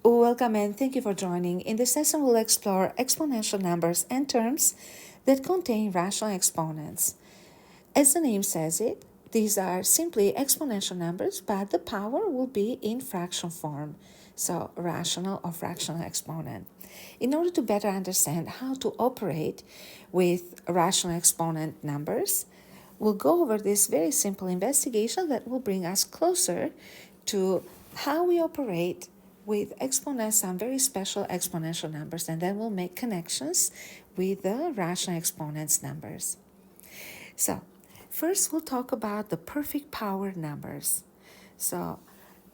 Welcome and thank you for joining. In this lesson, we'll explore exponential numbers and terms that contain rational exponents. As the name says it, these are simply exponential numbers, but the power will be in fraction form, so rational or fractional exponent. In order to better understand how to operate with rational exponent numbers, we'll go over this very simple investigation that will bring us closer to how we operate with exponents, some very special exponential numbers, and then we'll make connections with the rational exponents numbers. So, first we'll talk about the perfect power numbers. So,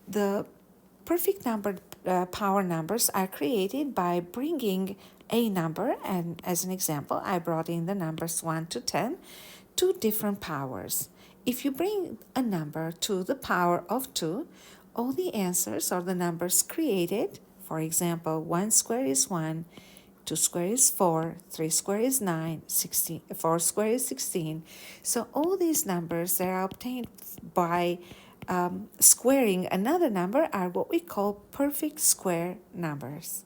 the perfect number power numbers are created by bringing a number, and as an example, I brought in the numbers 1 to 10, to different powers. If you bring a number to the power of 2, all the answers or the numbers created, for example, 1 squared is 1, 2 squared is 4, 3 squared is 9, 16, 4 squared is 16. So all these numbers that are obtained by squaring another number are what we call perfect square numbers.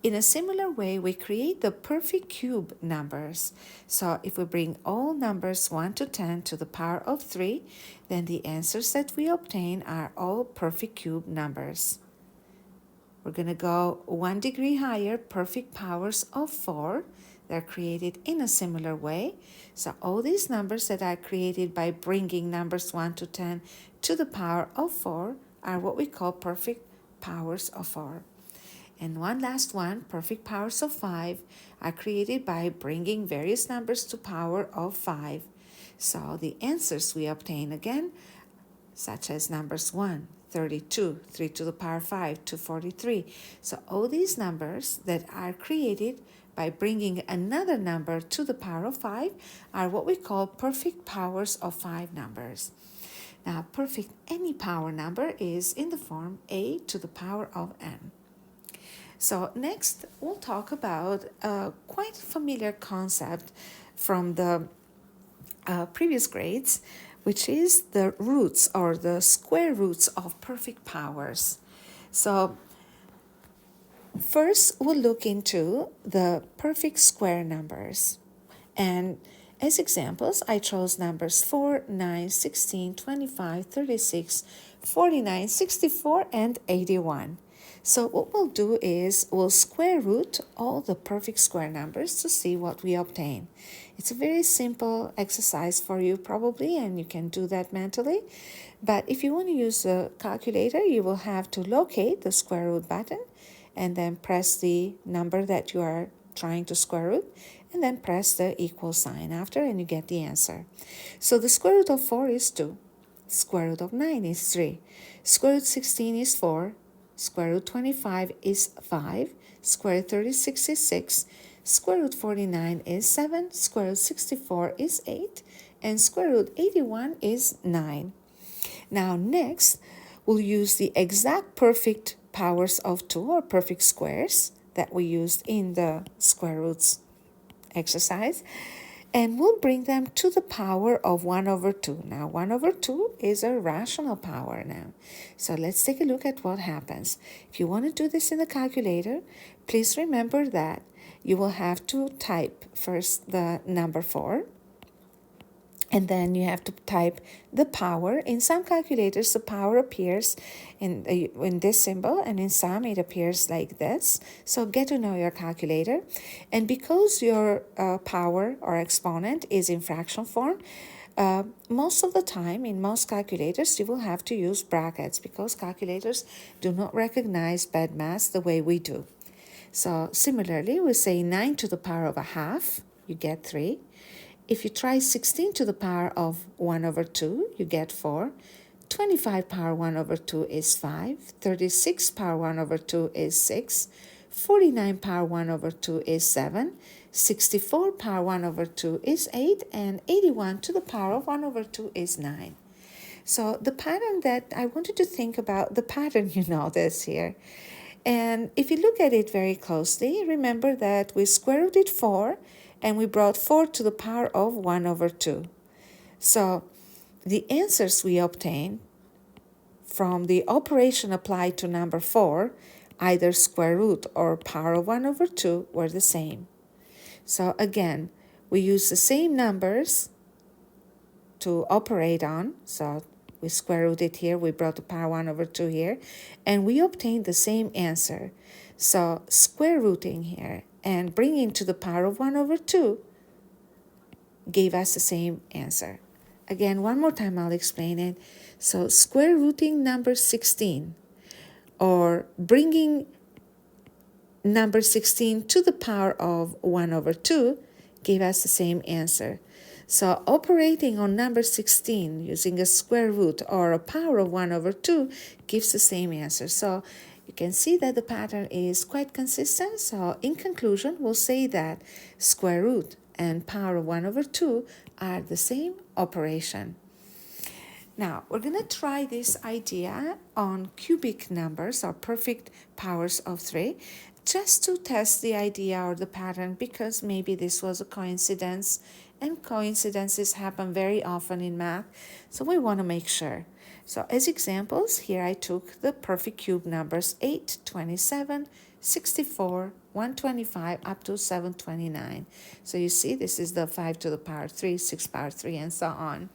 In a similar way, we create the perfect cube numbers. So if we bring all numbers 1 to 10 to the power of 3, then the answers that we obtain are all perfect cube numbers. We're going to go 1 degree higher, perfect powers of 4. They're created in a similar way. So all these numbers that are created by bringing numbers 1 to 10 to the power of 4 are what we call perfect powers of 4. And one last one, perfect powers of 5, are created by bringing various numbers to power of 5. So the answers we obtain again, such as numbers 1, 32, 3 to the power 5, 243. So all these numbers that are created by bringing another number to the power of 5 are what we call perfect powers of 5 numbers. Now, perfect any power number is in the form a to the power of n. So next, we'll talk about a quite familiar concept from the previous grades, which is the roots or the square roots of perfect powers. So first, we'll look into the perfect square numbers. And as examples, I chose numbers 4, 9, 16, 25, 36, 49, 64, and 81. So what we'll do is we'll square root all the perfect square numbers to see what we obtain. It's a very simple exercise for you probably, and you can do that mentally. But if you want to use a calculator, you will have to locate the square root button and then press the number that you are trying to square root, and then press the equal sign after, and you get the answer. So the square root of 4 is 2. Square root of 9 is 3. Square root 16 is 4. Square root 25 is 5. Square root 36 is 6. Square root 49 is 7. Square root 64 is 8. And square root 81 is 9. Now next, we'll use the exact perfect powers of 2 or perfect squares that we used in the square roots exercise, and we'll bring them to the power of 1 over 2. Now 1 over 2 is a rational power now. So let's take a look at what happens. If you want to do this in the calculator, please remember that you will have to type first the number 4, and then you have to type the power. In some calculators, the power appears in this symbol, and in some it appears like this. So get to know your calculator. And because your power or exponent is in fraction form, most of the time in most calculators you will have to use brackets because calculators do not recognize bad math the way we do. So similarly, we say 9 to the power of a half, you get 3. If you try 16 to the power of 1 over 2, you get 4. 25 power 1 over 2 is 5. 36 power 1 over 2 is 6. 49 power 1 over 2 is 7. 64 power 1 over 2 is 8. And 81 to the power of 1 over 2 is 9. So the pattern that I wanted to think about, the pattern you know this here. And if you look at it very closely, remember that we square rooted 4 and we brought 4 to the power of 1 over 2. So the answers we obtain from the operation applied to number 4 either square root or power of 1 over 2 were the same. So again, we use the same numbers to operate on. So we square root it here, we brought the power 1 over 2 here, and we obtained the same answer. So square rooting here and bringing to the power of 1 over 2 gave us the same answer. Again, one more time I'll explain it. So square rooting number 16, or bringing number 16 to the power of 1 over 2 gave us the same answer. So operating on number 16 using a square root or a power of 1 over 2 gives the same answer. So you can see that the pattern is quite consistent. So in conclusion, we'll say that square root and power of 1 over 2 are the same operation. Now, we're going to try this idea on cubic numbers or perfect powers of 3 just to test the idea or the pattern, because maybe this was a coincidence, and coincidences happen very often in math, so we want to make sure. So as examples, here I took the perfect cube numbers 8, 27, 64, 125 up to 729. So you see this is the 5 to the power 3, 6 power 3, and so on.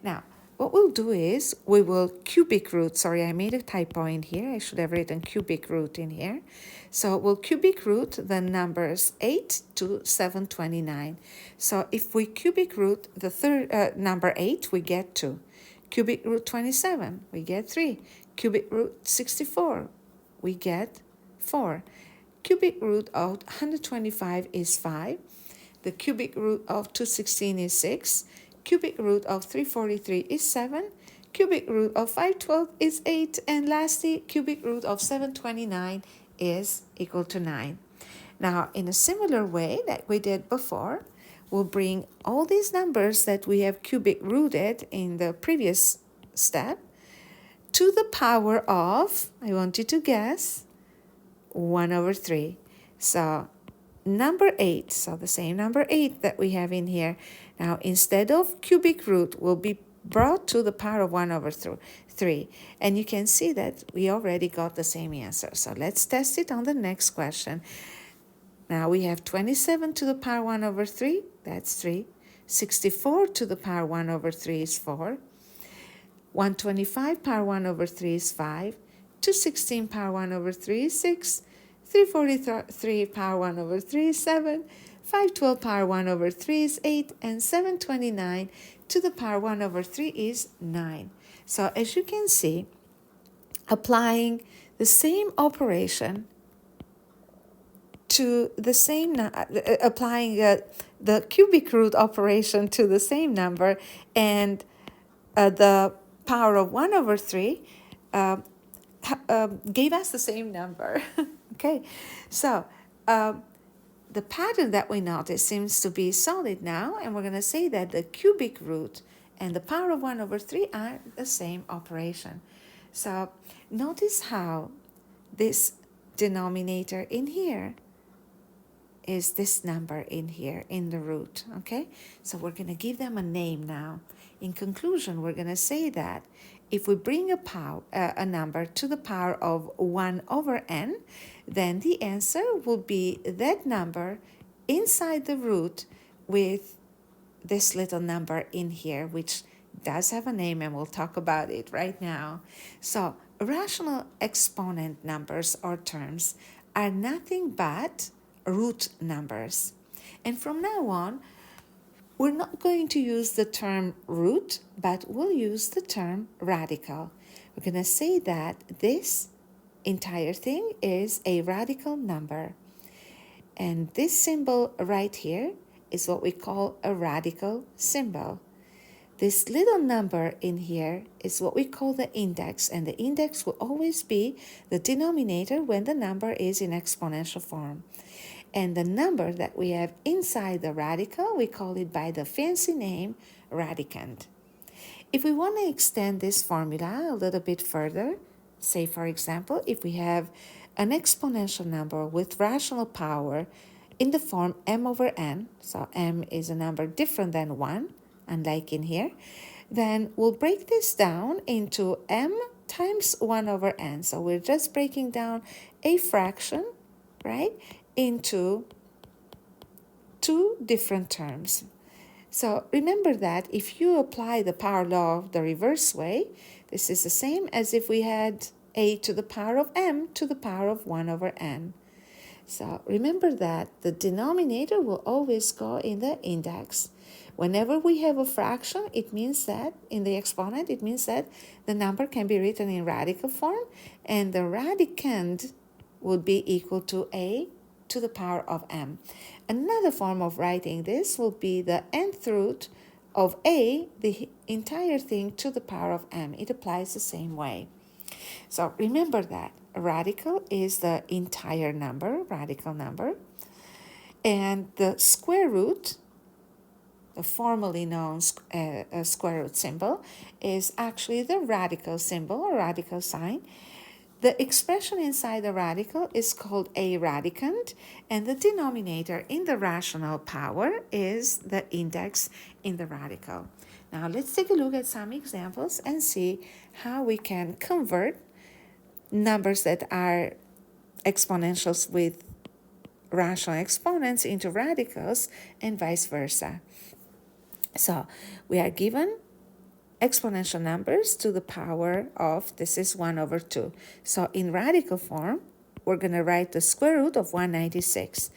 Now, what we'll do is we will cubic root, sorry, I made a typo in here. I should have written cubic root in here. So we'll cubic root the numbers 8 to 729. So if we cubic root the third number 8, we get 2. Cubic root 27, we get 3. Cubic root 64, we get 4. Cubic root of 125 is 5. The cubic root of 216 is 6. Cubic root of 343 is 7. Cubic root of 512 is 8. And lastly, cubic root of 729 is equal to 9. Now, in a similar way that we did before, we'll bring all these numbers that we have cubic rooted in the previous step to the power of, I want you to guess, 1 over 3. So number 8, so the same number 8 that we have in here. Now, instead of cubic root, will be brought to the power of 1 over 3. And you can see that we already got the same answer. So let's test it on the next question. Now we have 27 to the power 1 over 3, that's 3. 64 to the power 1 over 3 is 4. 125 power 1 over 3 is 5. 216 power 1 over 3 is 6. 343 power 1 over 3 is 7. 512 power 1 over 3 is 8. And 729 to the power 1 over 3 is 9. So as you can see, applying the same operation to the same, applying the cubic root operation to the same number, and the power of 1 over 3 gave us the same number. Okay, so the pattern that we notice seems to be solid now, and we're going to say that the cubic root and the power of 1 over 3 are the same operation. So notice how this denominator in here is this number in here in the root, okay? So we're going to give them a name now. In conclusion, we're going to say that if we bring a number to the power of 1 over n, then the answer will be that number inside the root with this little number in here, which does have a name, and we'll talk about it right now. So rational exponent numbers or terms are nothing but root numbers. And from now on, we're not going to use the term root, but we'll use the term radical. We're going to say that this entire thing is a radical number. And this symbol right here is what we call a radical symbol. This little number in here is what we call the index, and the index will always be the denominator when the number is in exponential form. And the number that we have inside the radical, we call it by the fancy name radicand. If we want to extend this formula a little bit further, say for example, if we have an exponential number with rational power in the form m over n, so m is a number different than 1, unlike in here, then we'll break this down into m times 1 over n. So we're just breaking down a fraction, right, into two different terms. So remember that if you apply the power law the reverse way, this is the same as if we had a to the power of m to the power of 1 over n. So remember that the denominator will always go in the index. Whenever we have a fraction, it means that in the exponent, it means that the number can be written in radical form, and the radicand would be equal to a to the power of m. Another form of writing this will be the nth root of a, the entire thing, to the power of m. It applies the same way. So remember that a radical is the entire number, radical number, and the square root, the formally known square root symbol, is actually the radical symbol or radical sign. The expression inside the radical is called a radicand, and the denominator in the rational power is the index in the radical. Now let's take a look at some examples and see how we can convert numbers that are exponentials with rational exponents into radicals and vice versa. So we are given exponential numbers to the power of, this is 1 over 2. So in radical form, we're going to write the square root of 196.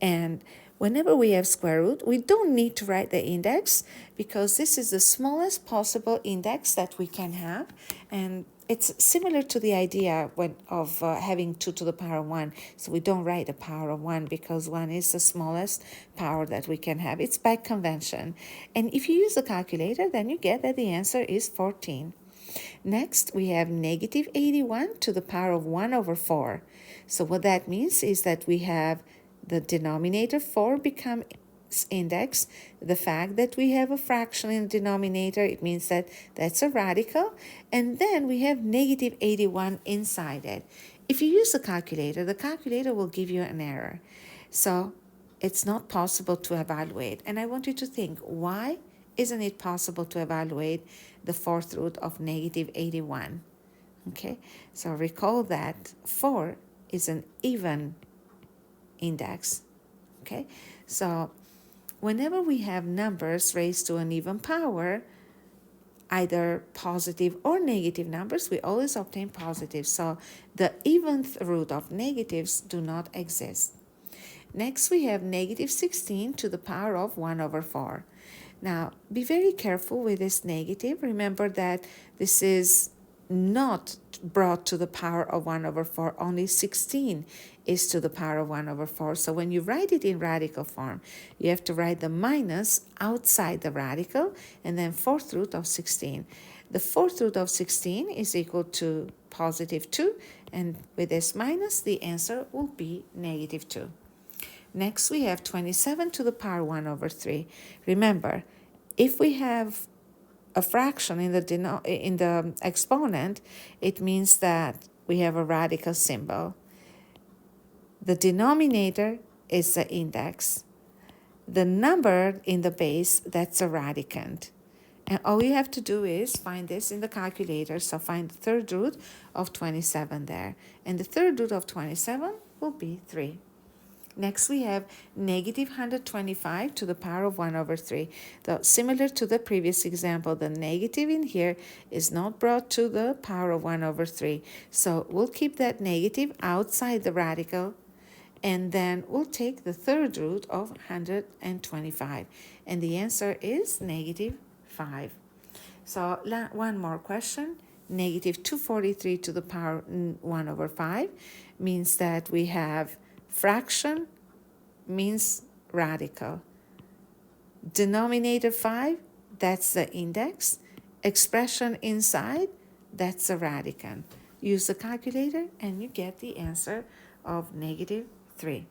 And whenever we have square root, we don't need to write the index because this is the smallest possible index that we can have. And it's similar to the idea of having 2 to the power of 1. So we don't write the power of 1 because 1 is the smallest power that we can have. It's by convention. And if you use a calculator, then you get that the answer is 14. Next, we have negative 81 to the power of 1 over 4. So what that means is that we have the denominator 4 become index. The fact that we have a fraction in the denominator, it means that that's a radical. And then we have negative 81 inside it. If you use the calculator will give you an error. So it's not possible to evaluate. And I want you to think, why isn't it possible to evaluate the fourth root of negative 81? Okay, so recall that 4 is an even index. Okay, so whenever we have numbers raised to an even power, either positive or negative numbers, we always obtain positive. So the eventh root of negatives do not exist. Next, we have negative 16 to the power of 1 over 4. Now, be very careful with this negative. Remember that this is not brought to the power of 1 over 4. Only 16 is to the power of 1 over 4. So when you write it in radical form, you have to write the minus outside the radical and then fourth root of 16. The fourth root of 16 is equal to positive 2, and with this minus, the answer will be negative 2. Next, we have 27 to the power 1 over 3. Remember, if we have a fraction in the exponent, it means that we have a radical symbol. The denominator is the index. The number in the base, that's a radicand. And all you have to do is find this in the calculator. So find the third root of 27 there. And the third root of 27 will be 3. Next, we have negative 125 to the power of 1 over 3. Though similar to the previous example, the negative in here is not brought to the power of 1 over 3. So we'll keep that negative outside the radical, and then we'll take the third root of 125. And the answer is negative 5. So one more question. Negative 243 to the power 1 over 5 means that we have fraction means radical. Denominator 5, that's the index. Expression inside, that's a radicand. Use the calculator and you get the answer of negative 3.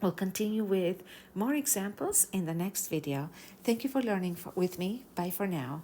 We'll continue with more examples in the next video. Thank you for learning with me. Bye for now.